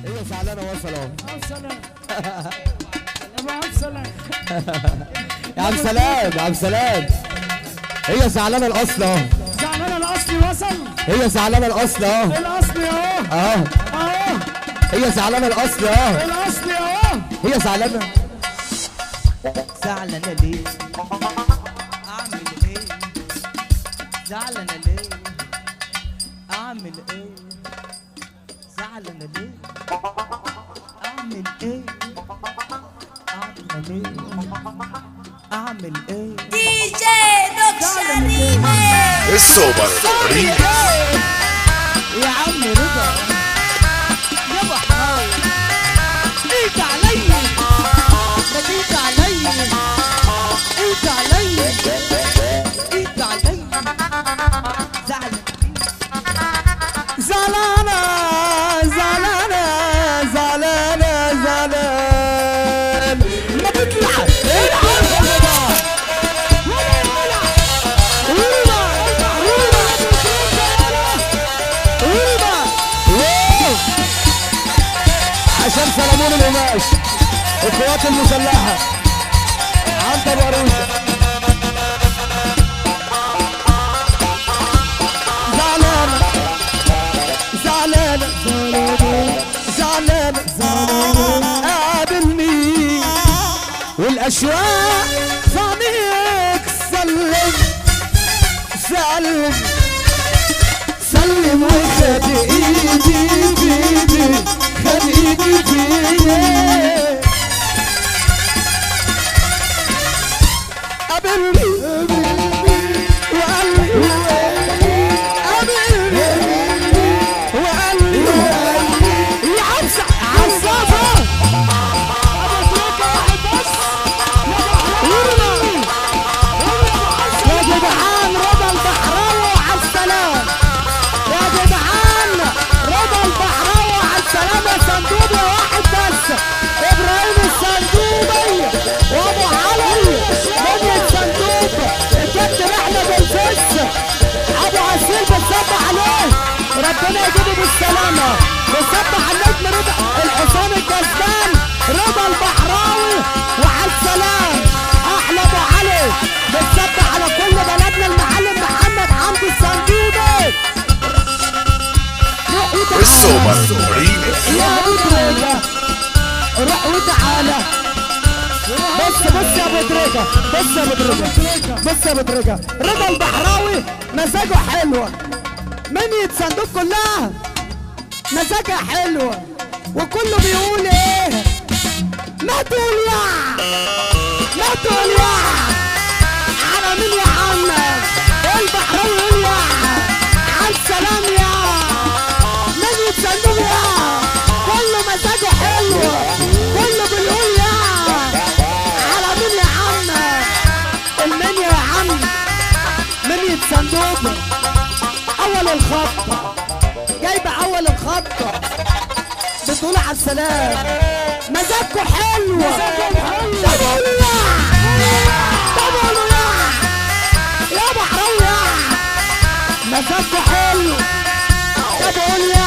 هي زعلانه وصل اهو. يا عم سلام يا عم سلام، هي زعلانه الاصل اهو. زعلانه الاصلي وصل. هي زعلانه الاصل اهو. الاصلي اهو. اهو. هي زعلانه الاصل اهو. الاصلي اهو. هي زعلانه. زعلانه ليه؟ اعمل ايه؟ زعلانه ليه؟ اعمل ايه؟ زعلانه ليه؟ اعمل ايه؟ اعمل ايه؟ اعمل ايه؟ دي جي دوكشة ريميكس السوبر ريميكس. يا عم رضا يا بحراوي، ايد عليا ما تيجي عليا، ايد عليا ايد عليا. زعلانه زعلانه زعلانه زعلان. ما تطلع عشان سلمون القماش القوات المسلحه عنتر وروشه. زعلانه زعلانه زعلانه زعلانه قابلني والاشواق في عينيك. سلم سلم سلم وخد ايدي بايدي، خد ايدي بايدي. قابلني وقال لي قابلني وقال لي يا عصافة يا جدعان رضا البحراوي على السلام. يا جدعان رضا البحراوي على السلام. يا صندوبي واحد بس، ابراهيم الصندوبي وابو علي من الصندوق، الكابتن احمد الفس ابو عسير بنصبح عليه ربنا يجيبه بالسلامه. بنصبح على النجم رضا الحصان الكسبان رضا البحراوي وعلى السلام. احلى ابو علي بنصبح على كل بلدنا المعلم محمد حمدي الصندوقي. السوبر ريميكس. يا ادريكا روح وتعالى. بص يا ابو دريكه، بص يا ابو دريكه، بص يا ابو دريكه. رضا البحراوي مزاجه حلوه، منية صندوق كلها مزاجها حلوه، وكله بيقول ايه؟ ما تقول يا ما تقول يا على مين يا عم؟ البحراوي يقول يا على السلام يا منية صندوق يا، كله مزاجه حلوه، كله بيقول يا على مين يا عم؟ المنيا يا عم، منية صندوق اول الخط، جايبه اول الخط بتقول على السلام. مزاجكم حلو، طب قولوا يا بحراوي يا مزاجكم حلو. طب قولوا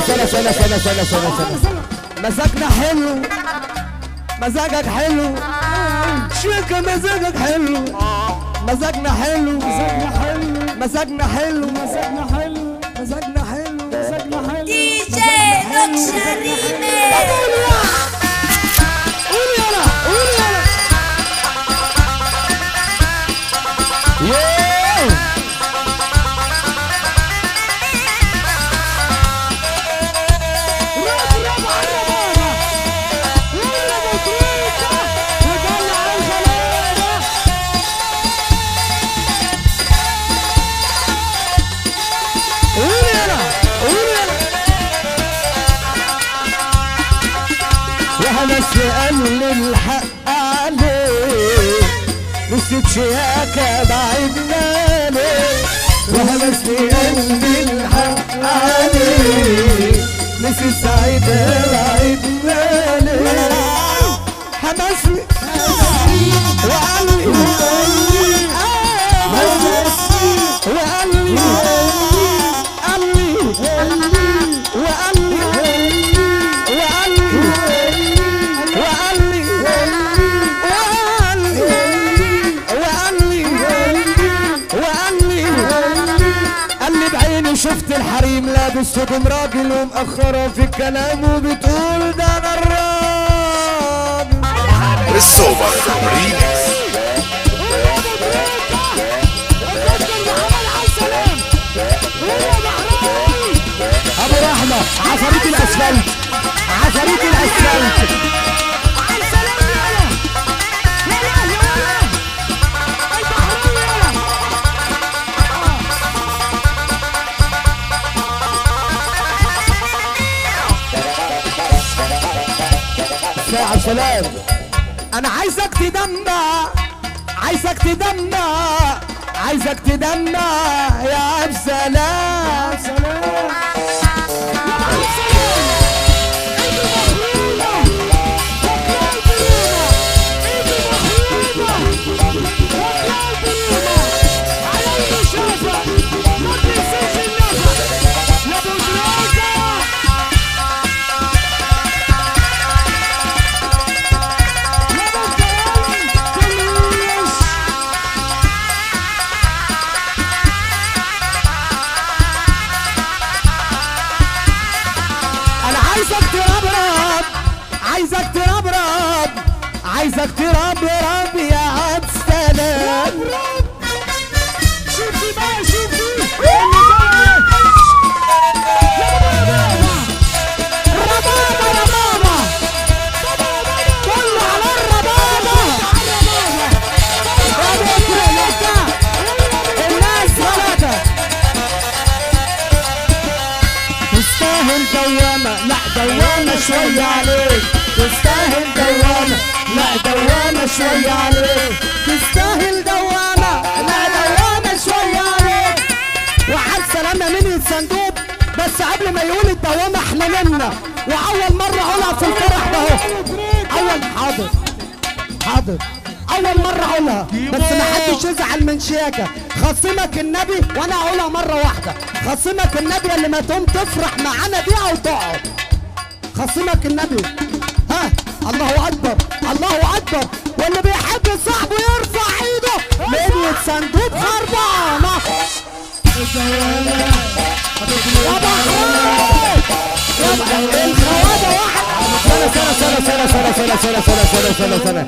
سنة مزاجنا حلو، مزاجك حلو شيكا، مزاجك حلو، مزاجنا حلو، مزاجنا حلو، مزاجنا حلو، مزاجنا حلو، مزاجنا حلو، مزاجنا حلو. دي جي دوكشة ريميكس. قولي يلا قولي يلا. بس قال الحق عليه، نسيت شياكة بعدنا ليه. وهبس قال الحق عليه، نسيت سعيدة بعدنا ليه. حمسني وقال لي وقال لي بصكم راجل ومأخرة في الكلام وبتقول ده انا الراجل. السوبر ريمكس. ابو رحمة عفاريت الاسفلت، عفاريت الاسفلت. ساعة سلام. انا عايزك تدمع، عايزك تدمع، عايزك تدمع يا عبد سلام. عايزك تربرب، عايزك تربرب يا عبد السلام. شوفي بقى شوفي ربابة ربابة كله على الربابة. الناس ثلاثة تستاهل دوامة، لا دوامة شوية عليك. تستاهل دوامة، لا دوامة شوية عليك. تستاهل دوامة، لا دوامة شوية عليك. وعاد سلامة من الصندوق، بس قبل ما يقول الدوامة احنا نمنا. وأول مرة أقولها في الفرح ده اهو. حاضر حاضر، أول مرة أقولها بس ما حدش يزعل من شياكة. خصمك النبي وأنا أقولها مرة واحدة. خصمك النبي اللي ما تقوم تفرح معانا دي أو تقعد. خصمك النبي. ها الله اكبر، الله اكبر. واللي بيحب صاحبه يرفع ايده. لان الصندوق خربانه. يا بحرين يا بحرين الخواجه واحد. سنة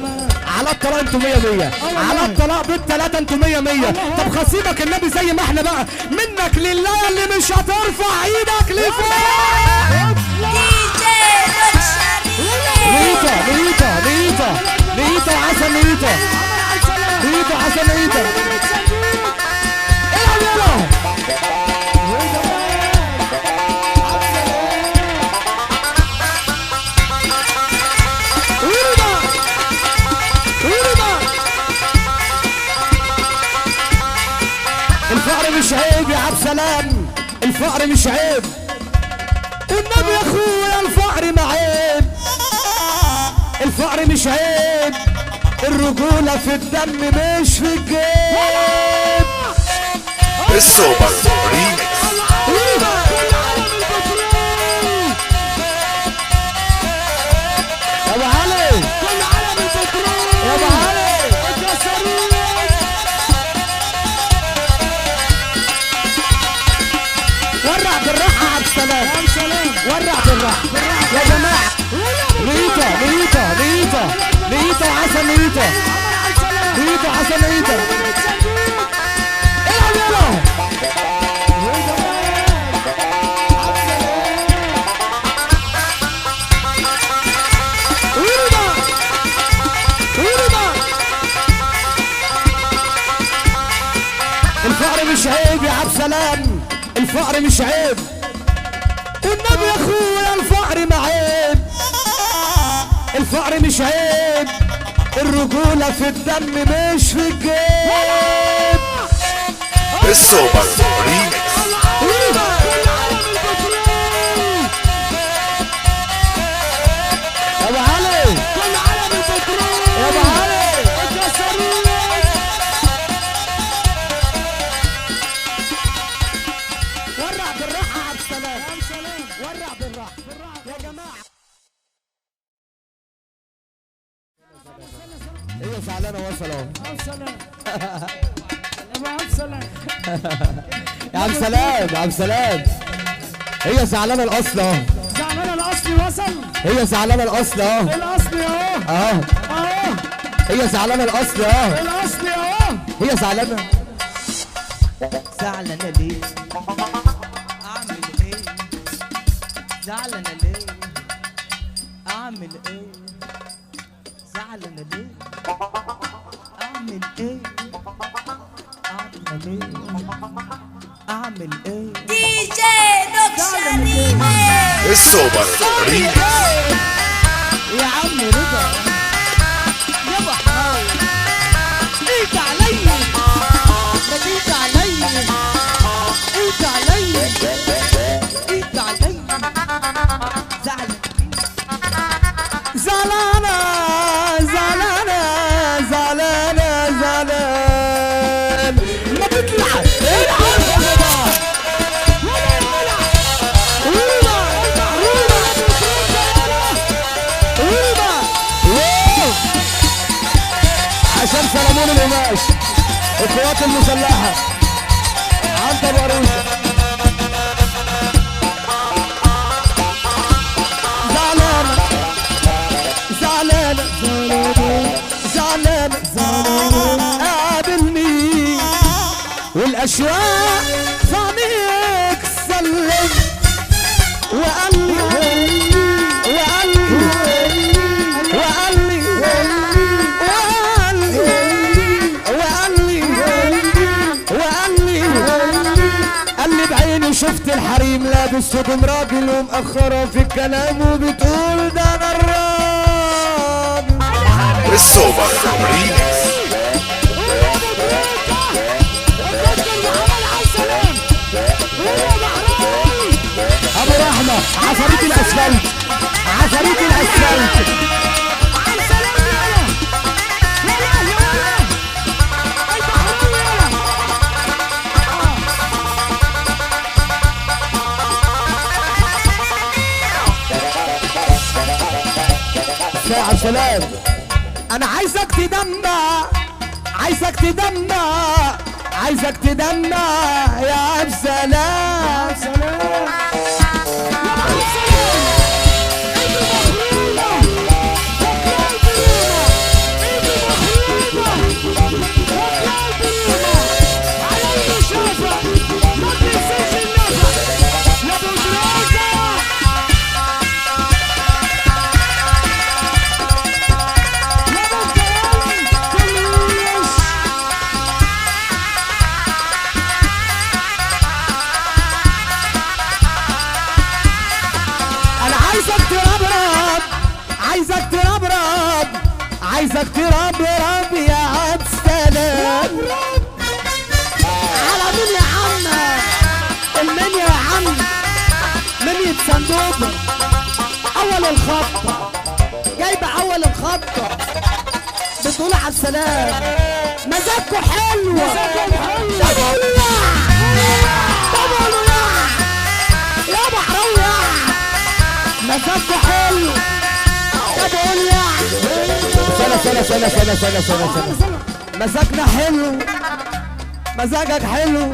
على الطلاق انتوا 100 على الطلاق بالثلاثة انتوا 100. طب خصيبك النبي زي ما احنا بقى منك لله اللي مش هترفع ايدك لفوق. نيتا نيتا نيتا نيتا عسل نيتا نيتا عسل نيتا. العب يلا. الفقر مش عيب يا عبد سلام، الفقر مش عيب. والنبي يا اخويا الفقر ما عيب، الفقر مش عيب. الرجولة في الدم مش في الجيب. السوبر ريمكس. يا ابو علي يا ابو علي ورع بالراحة يا عبد السلام. ورع بالراحة يا جماعة. نيتا نيتا نيتا نيتا عسل نيتا نيتا عسل نيتا. العب يلا. الفقر مش عيب يا عبد السلام، الفقر مش عيب. والنبي يا اخويا الفقر ما عيب، الفقر مش عيب. الرجولة في الدم مش في الجيب. السوبر ريمكس. يا ابو علي يا ابو علي ورع بالراحة يا عبد السلام. ورع بالراحة يا جماعة. ايه زعلانة وصل اهو. ابو عبد السلام يا عبد السلام يا عبد السلام هي زعلانه الاصل اهو. زعلانة الأصلي وصل. هي زعلانه الاصل اهو. الأصلي أهو. اهو أهو. هي زعلانه الاصل اهو. الأصلي أهو. هي زعلانه. زعلانة ليه؟ أعمل إيه؟ زعلانة ليه؟ أعمل إيه؟ زعلانة ليه؟ أعمل إيه؟ أعمل إيه؟ أعمل إيه؟ دي جي دوكشة ريميكس. السوبر ريميكس. يا عم رضا يا بحراوي ايد عليا ما تيجي عليا ايد عليا ايد عليا زعلانه زعلانه زعلانه زعلان. ما تطلع عشان سلمون القماش القوات المسلحة عنتر وروسة. زعلانة زعلانة زعلانة زعلانة قابلني والأشواق صانيك سلم وقال لي وقال لي وقال لي قال لي بعيني شفت الحريم لابس هدوم راجل ومأخرة في الكلام وبتقول ده انا الراجل. السوبر ريميكس. ابو رحمة عفاريت الاسفلت عفاريت الاسفلت. ساعة سلام. انا عايزك تدمع عايزك تدمع عايزك تدمع يا عبد سلام. عايزك تربرب يا عبد السلام. على مين يا عم؟ المنيا يا عم منيا صندوق اول الخط جايبه اول الخط بتقول على السلام. مزاجكوا حلو طبعا يا بحراوي مزاجكوا حلو. طب يا سنة مزاجنا حلو مزاجك حلو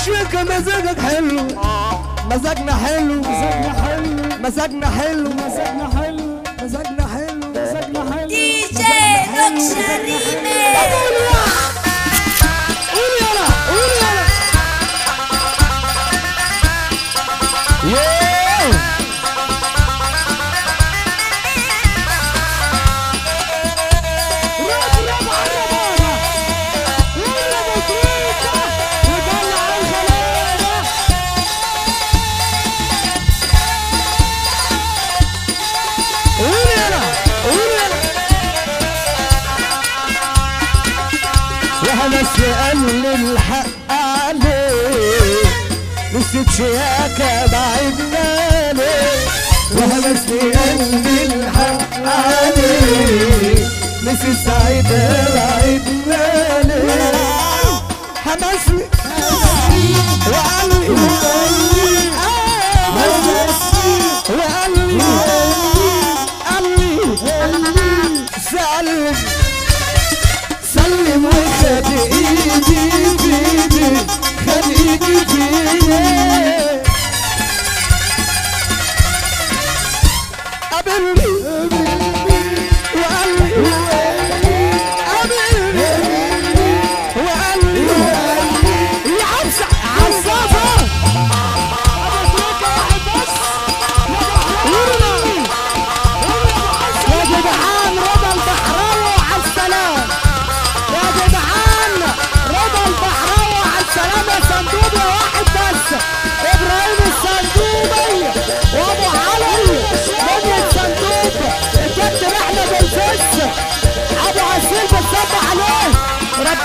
شيكا مزاجك حلو مزاجنا حلو مزاجنا حلو مزاجنا حلو مزاجنا حلو مزاجنا حلو. دي جي دوكشة ريميكس. قول يلا قول يلا. بس قال الحق عليه نسيت شياكة بعدنا ليه. وهبس قال الحق عليه نسيت سعيدة بعدنا ليه. حمسني وقال لي سلم سلم وخد ايدي بايدي خد ايدي بايدي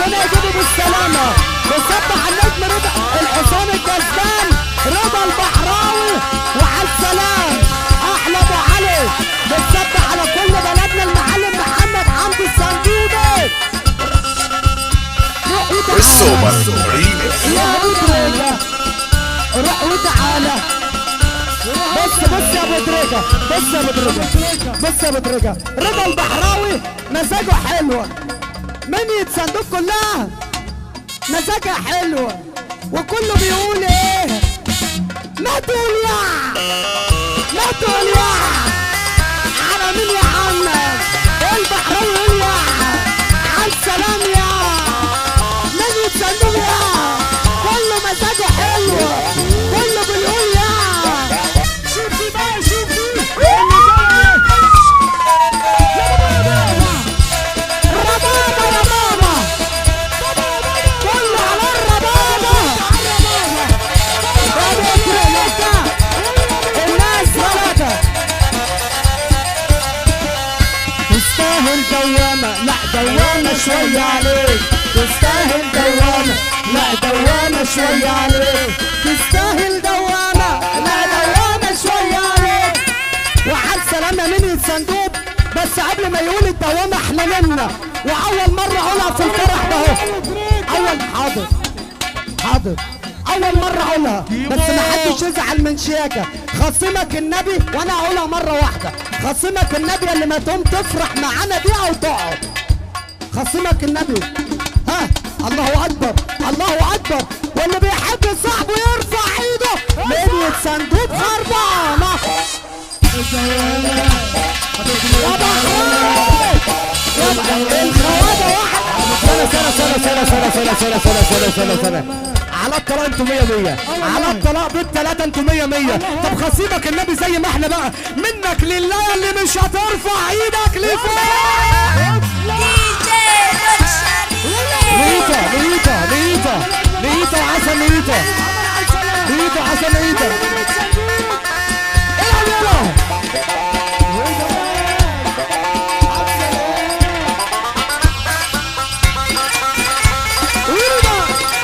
ربنا يجيبه بالسلامة. بنصبح على النجم رضا الحصان الكسبان رضا البحراوي وعلى السلام احلى ابو علي. بنصبح على كل بلدنا المعلم محمد حمدي الصندوقي. روح وتعالى السوبر ريمكس. يا ابو دريجة روح وتعالى. بص يا ابو دريجة، بص يا ابو دريجة، بص يا ابو دريجة. رضا البحراوي مزاجه حلوة. منية صندوق كلها مزاجها حلوة وكله بيقول ايه؟ ما تقول يا ما تقول يا على مين يا عم؟ البحراوي يقول يا على السلام يا منية صندوق يا كله مزاجه حلوة كله بيقول يا. شوفي بقى شوفي ربابة يا ماما كله على الربابة. الناس غلطة تستاهل دوامة، لا دوامة شوية عليك. تستاهل دوامة، لا دوامة شوية عليك. تستاهل دوامة، لا دوامة شوية عليك. وعلى السلامة من الصندوق. بس قبل ما يقول الدوامة احنا منا وأول مرة أقولها في الفرح ده أول حاضر أول مرة أقولها بس ما حدش يزعل من شياكة. خصمك النبي وأنا أقولها مرة واحدة. خصمك النبي اللي ما تقوم تفرح معانا دي أو تقعد. خصمك النبي. ها الله أكبر الله أكبر. واللي بيحب صاحبه يرفع إيده. منية صندوق خربانة يا بحراوي يا الخواجة واحد. سنة على الطلاق انتوا 100 على الطلاق بالثلاثة انتوا 100. طب خصيبك النبي زي ما احنا بقى منك لله اللي مش هترفع ايدك لفوق. DJ Doc Sharime. ليتا وعسل ليتا.